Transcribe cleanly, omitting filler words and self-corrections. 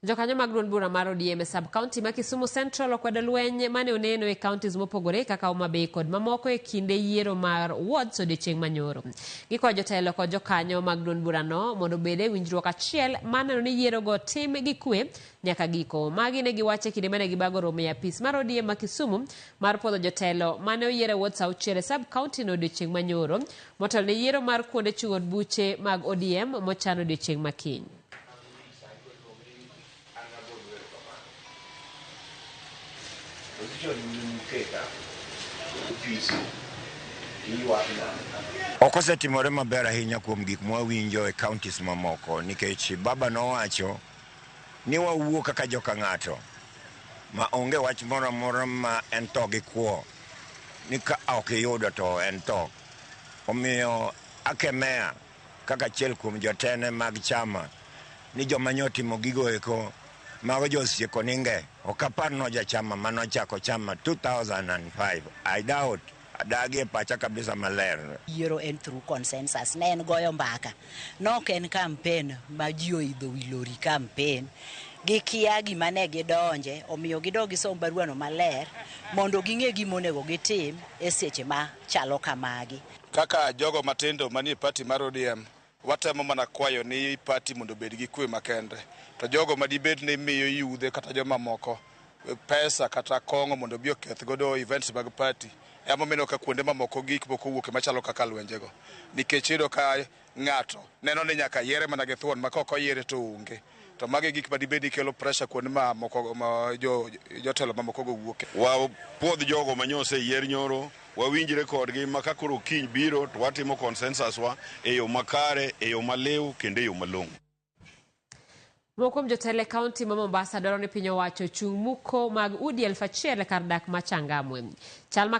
Jokanyo mag duond bura mar ODM sub-county ma Kisumu Central okwedo lweny mane oneno e counties mopogore kaka Homa Bay kod mamoko e kinde yiero mar wards odiechieng' manyoro. Gikwayo jotelo kod jokanyo mag duond burano mondo obed e winjruok achiel mar neno ni yiero go tim gi kwe nyaka giko. Magi ne giwacho kinde mane gibago romo e apis mar ODM ma Kisumu mar puodho jotelo mane oyiero e wards 6 e sub-county no odiechieng' manyoro motelo ne yiero mar kuonde chung' od buche mag ODM mochano odiechieng' makiny. Okosetimore maber ahinya kuom gik mwawinjo e counties mamoko nikech baba nowacho ni wawuo kaka joka ng'ato ma onge wach moro amora ma en to gi kwo ni ka ok iyudo to en to. Omiyo akemea kaka achiel kuom jotene mag chama ni joma nyotimo gigo eko mago josieko ninge okapar no jachama manochako chama 2005. I doubt adagi e pacha kabisa maler. Yiero en through consensus, ne en goyo mbaka. Nok en campaign ma ji oidho wi lori campaign. Gikia gima ne gidonje, omiyo gidogi som baruano maler mondo ging'e gimonego gitim e seche ma chalo kamagi. Kaka jogo matindo manie party mar ODM watemo mana kwayo ni party mondo bed gi kwe makende. To jogo madibed ni miyo yudhe kata joma moko pesa kata kongo mondo bi oketh godo events mag party. Emo meno ka kuonde mamoko gik moko wuok machalo kaka lwenjego. Nikech iyudo ka ng'ato neno ni nyaka yiere mana gi thuon ma kok oyiere to onge. To mage gik madibedi kelo pressure kuonde mamoko ma jotelo mamoko go wuok. Puodh jogo manyose yier nyoro wawinjre kodgi maka koro kiny biro to watimo consensus wa e yo makare, e yo maliw kendo e yo malong'o. Mokuom jotele county ma Mombasa dwaro ni piny owacho chung' muko mag udi 1,000 kar dak ma Changamwe. Chal ma